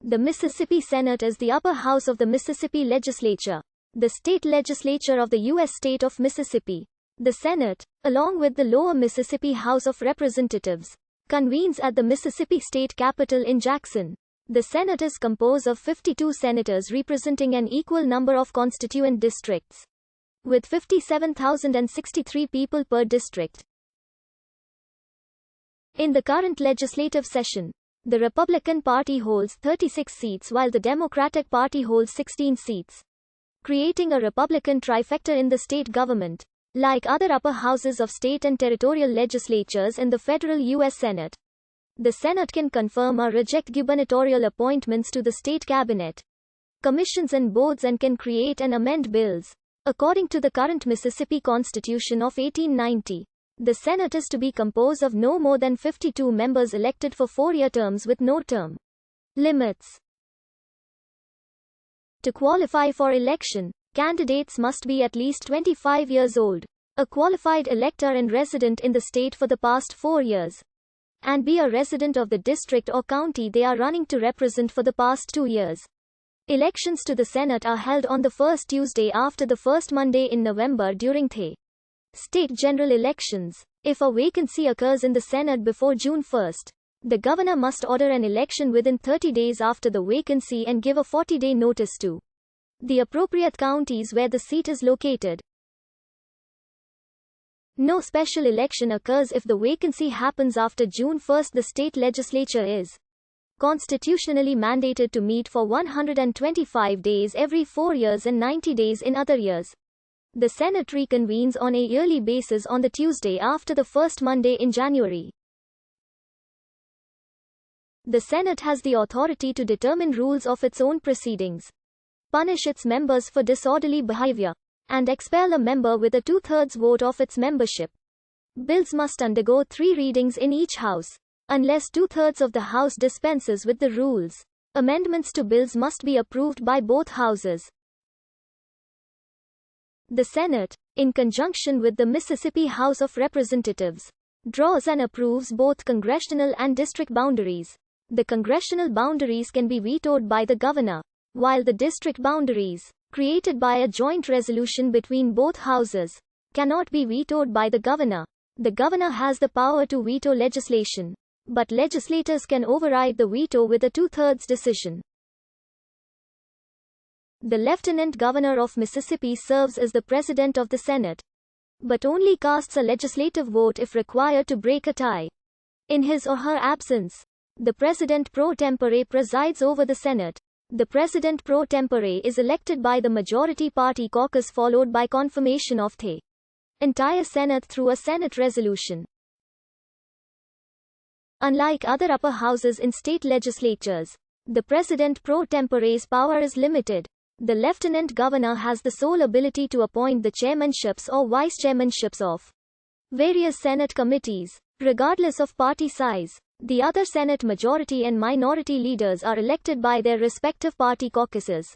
The Mississippi Senate is the upper house of the Mississippi legislature, the state legislature of the U.S. state of Mississippi. The Senate, along with the lower Mississippi House of Representatives, convenes at the Mississippi State Capitol in Jackson. The Senate is composed of 52 senators representing an equal number of constituent districts, with 57,063 people per district. In the current legislative session, the Republican Party holds 36 seats while the Democratic Party holds 16 seats, creating a Republican trifecta in the state government. Like other upper houses of state and territorial legislatures in the federal U.S. Senate, the Senate can confirm or reject gubernatorial appointments to the state cabinet, commissions and boards, and can create and amend bills. According to the current Mississippi Constitution of 1890, the Senate is to be composed of no more than 52 members elected for 4-year terms with no term limits. To qualify for election, candidates must be at least 25 years old, a qualified elector and resident in the state for the past 4 years, and be a resident of the district or county they are running to represent for the past 2 years. Elections to the Senate are held on the first Tuesday after the first Monday in November during the state general elections. If a vacancy occurs in the Senate before June 1, the governor must order an election within 30 days after the vacancy and give a 40-day notice to the appropriate counties where the seat is located. No special election occurs if the vacancy happens after June 1. The state legislature is constitutionally mandated to meet for 125 days every 4 years and 90 days in other years. The Senate reconvenes on a yearly basis on the Tuesday after the first Monday in January. The Senate has the authority to determine rules of its own proceedings, punish its members for disorderly behavior, and expel a member with a 2/3 vote of its membership. Bills must undergo 3 readings in each house, unless 2/3 of the House dispenses with the rules. Amendments to bills must be approved by both houses. The Senate, in conjunction with the Mississippi House of Representatives, draws and approves both congressional and district boundaries. The congressional boundaries can be vetoed by the governor, while the district boundaries, created by a joint resolution between both houses, cannot be vetoed by the governor. The governor has the power to veto legislation, but legislators can override the veto with a 2/3 decision. The Lieutenant Governor of Mississippi serves as the President of the Senate, but only casts a legislative vote if required to break a tie. In his or her absence, the President pro tempore presides over the Senate. The President pro tempore is elected by the majority party caucus followed by confirmation of the entire Senate through a Senate resolution. Unlike other upper houses in state legislatures, the President pro tempore's power is limited. The Lieutenant Governor has the sole ability to appoint the chairmanships or vice-chairmanships of various Senate committees, regardless of party size. The other Senate majority and minority leaders are elected by their respective party caucuses.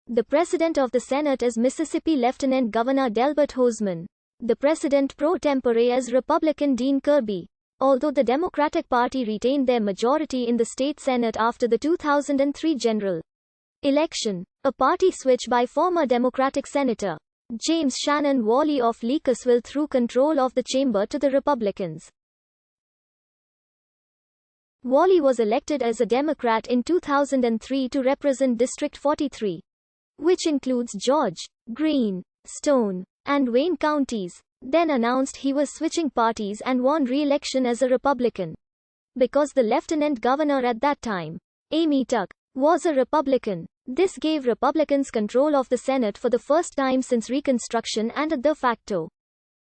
The President of the Senate is Mississippi Lieutenant Governor Delbert Hosemann. The President pro tempore is Republican Dean Kirby. Although the Democratic Party retained their majority in the state Senate after the 2003 general election, a party switch by former Democratic Senator James Shannon Whalley of Leakesville threw control of the chamber to the Republicans. Whalley was elected as a Democrat in 2003 to represent District 43, which includes George, Greene, Stone, and Wayne counties, then announced he was switching parties and won re-election as a Republican. Because the Lieutenant Governor at that time, Amy Tuck, was a Republican, this gave Republicans control of the Senate for the first time since Reconstruction and a de facto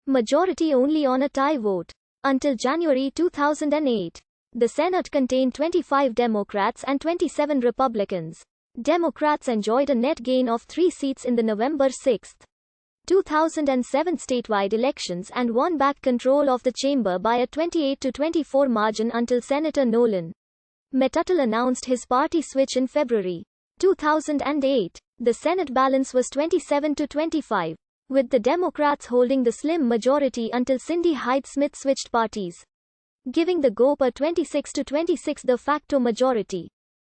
majority only on a tie vote. Until January 2008, the Senate contained 25 Democrats and 27 Republicans. Democrats enjoyed a net gain of 3 seats in the November 6, 2007 statewide elections and won back control of the chamber by a 28-24 margin until Senator Nolan Metuttle announced his party switch in February 2008. The Senate balance was 27-25, with the Democrats holding the slim majority until Cindy Hyde Smith switched parties. giving the GOP a 26-26 de facto majority,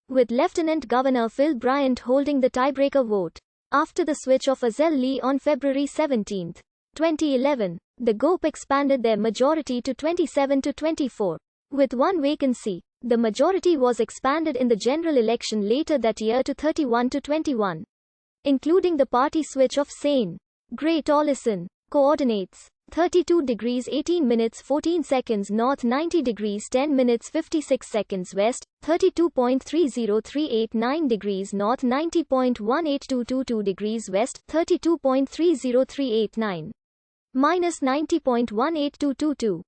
with Lieutenant Governor Phil Bryant holding the tiebreaker vote. After the switch of Azell Lee on February 17, 2011, the GOP expanded their majority to 27-24. With one vacancy, the majority was expanded in the general election later that year to 31-21. Including the party switch of Sane. Gray Tollison. Coordinates. 32 degrees 18 minutes 14 seconds north, 90 degrees 10 minutes 56 seconds west, 32.30389 degrees north, 90.18222 degrees west, 32.30389 minus 90.18222.